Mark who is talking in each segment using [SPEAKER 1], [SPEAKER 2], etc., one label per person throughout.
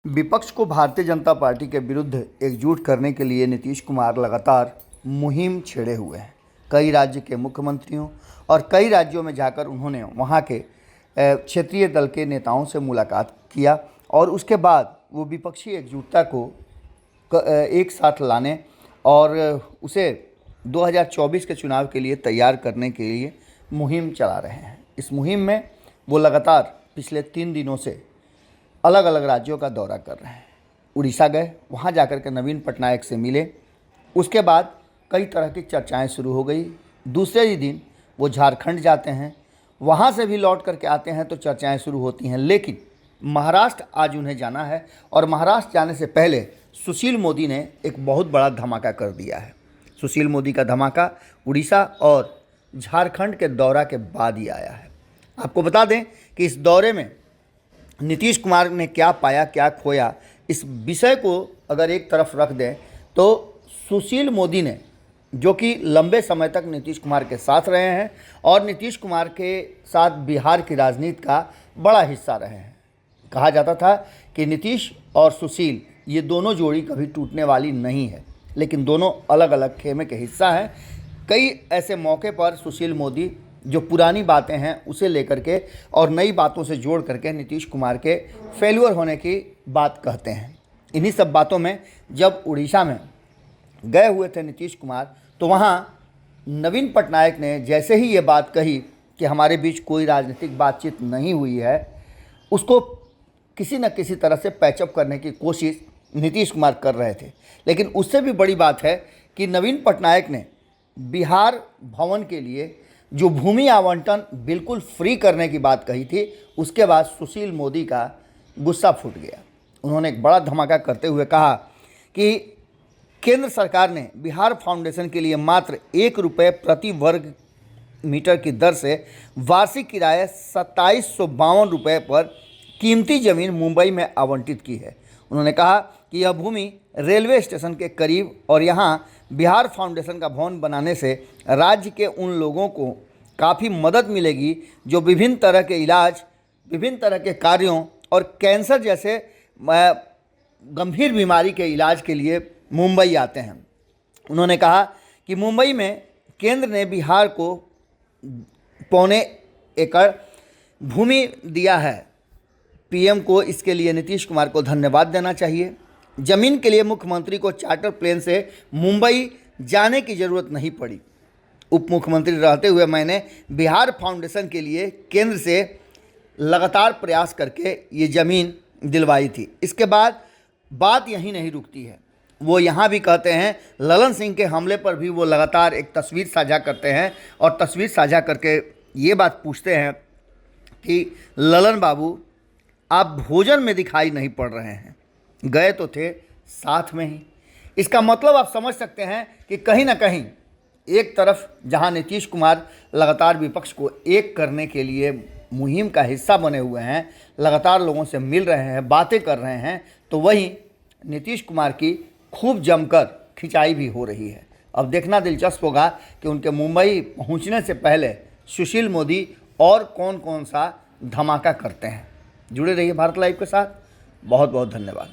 [SPEAKER 1] विपक्ष को भारतीय जनता पार्टी के विरुद्ध एकजुट करने के लिए नीतीश कुमार लगातार मुहिम छेड़े हुए हैं। कई राज्य के मुख्यमंत्रियों और कई राज्यों में जाकर उन्होंने वहां के क्षेत्रीय दल के नेताओं से मुलाकात किया और उसके बाद वो विपक्षी एकजुटता को एक साथ लाने और उसे 2024 के चुनाव के लिए तैयार करने के लिए मुहिम चला रहे हैं। इस मुहिम में वो लगातार पिछले 3 दिनों से अलग अलग राज्यों का दौरा कर रहे हैं। उड़ीसा गए, वहाँ जाकर के नवीन पटनायक से मिले। उसके बाद कई तरह की चर्चाएं शुरू हो गई। दूसरे ही दिन वो झारखंड जाते हैं, वहाँ से भी लौट करके आते हैं तो चर्चाएं शुरू होती हैं। लेकिन महाराष्ट्र आज उन्हें जाना है और महाराष्ट्र जाने से पहले सुशील मोदी ने एक बहुत बड़ा धमाका कर दिया है। सुशील मोदी का धमाका उड़ीसा और झारखंड के दौरा के बाद ही आया है। आपको बता दें कि इस दौरे में नीतीश कुमार ने क्या पाया क्या खोया, इस विषय को अगर एक तरफ रख दें तो सुशील मोदी ने, जो कि लंबे समय तक नीतीश कुमार के साथ रहे हैं और नीतीश कुमार के साथ बिहार की राजनीति का बड़ा हिस्सा रहे हैं। कहा जाता था कि नीतीश और सुशील ये दोनों जोड़ी कभी टूटने वाली नहीं है, लेकिन दोनों अलग अलग खेमे के हिस्सा हैं। कई ऐसे मौके पर सुशील मोदी जो पुरानी बातें हैं उसे लेकर के और नई बातों से जोड़ करके नीतीश कुमार के फेल्यूर होने की बात कहते हैं। इन्हीं सब बातों में जब उड़ीसा में गए हुए थे नीतीश कुमार, तो वहाँ नवीन पटनायक ने जैसे ही ये बात कही कि हमारे बीच कोई राजनीतिक बातचीत नहीं हुई है, उसको किसी न किसी तरह से पैचअप करने की कोशिश नीतीश कुमार कर रहे थे। लेकिन उससे भी बड़ी बात है कि नवीन पटनायक ने बिहार भवन के लिए जो भूमि आवंटन बिल्कुल फ्री करने की बात कही थी, उसके बाद सुशील मोदी का गुस्सा फूट गया। उन्होंने एक बड़ा धमाका करते हुए कहा कि केंद्र सरकार ने बिहार फाउंडेशन के लिए मात्र 1 रुपये प्रति वर्ग मीटर की दर से वार्षिक किराए 2752 रुपये पर कीमती ज़मीन मुंबई में आवंटित की है। उन्होंने कहा कि यह भूमि रेलवे स्टेशन के करीब और यहाँ बिहार फाउंडेशन का भवन बनाने से राज्य के उन लोगों को काफ़ी मदद मिलेगी जो विभिन्न तरह के इलाज, विभिन्न तरह के कार्यों और कैंसर जैसे गंभीर बीमारी के इलाज के लिए मुंबई आते हैं। उन्होंने कहा कि मुंबई में केंद्र ने बिहार को 1.25 एकड़ भूमि दिया है। पीएम को इसके लिए नीतीश कुमार को धन्यवाद देना चाहिए। ज़मीन के लिए मुख्यमंत्री को चार्टर प्लेन से मुंबई जाने की ज़रूरत नहीं पड़ी। उप मुख्यमंत्री रहते हुए मैंने बिहार फाउंडेशन के लिए केंद्र से लगातार प्रयास करके ये ज़मीन दिलवाई थी। इसके बाद बात यहीं नहीं रुकती है। वो यहाँ भी कहते हैं, ललन सिंह के हमले पर भी वो लगातार एक तस्वीर साझा करते हैं और तस्वीर साझा करके ये बात पूछते हैं कि ललन बाबू, आप भोजन में दिखाई नहीं पड़ रहे हैं, गए तो थे साथ में ही। इसका मतलब आप समझ सकते हैं कि कहीं ना कहीं एक तरफ जहां नीतीश कुमार लगातार विपक्ष को एक करने के लिए मुहिम का हिस्सा बने हुए हैं, लगातार लोगों से मिल रहे हैं, बातें कर रहे हैं, तो वहीं नीतीश कुमार की खूब जमकर खिंचाई भी हो रही है। अब देखना दिलचस्प होगा कि उनके मुंबई पहुंचने से पहले सुशील मोदी और कौन कौन सा धमाका करते हैं। जुड़े रहिए भारत लाइव के साथ। बहुत बहुत धन्यवाद।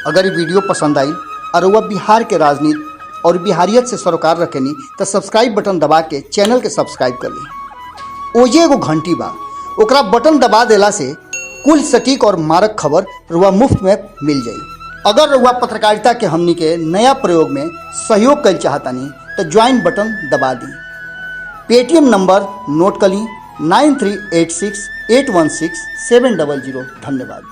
[SPEAKER 2] अगर ये वीडियो पसंद आई और वह बिहार के राजनीति और बिहारियत से सरोकार रखेनी तो सब्सक्राइब बटन दबा के चैनल के सब्सक्राइब कर ली। ओजे एगो घंटी बा, ओकरा बटन दबा देला से कुल सटीक और मारक खबर रुआ मुफ्त में मिल जाई। अगर रुआ पत्रकारिता के हमनी के नया प्रयोग में सहयोग कर चाहतानी तो ज्वाइन बटन दबा दी। पेटीएम नंबर नोट कर ली 9386 816 700। धन्यवाद।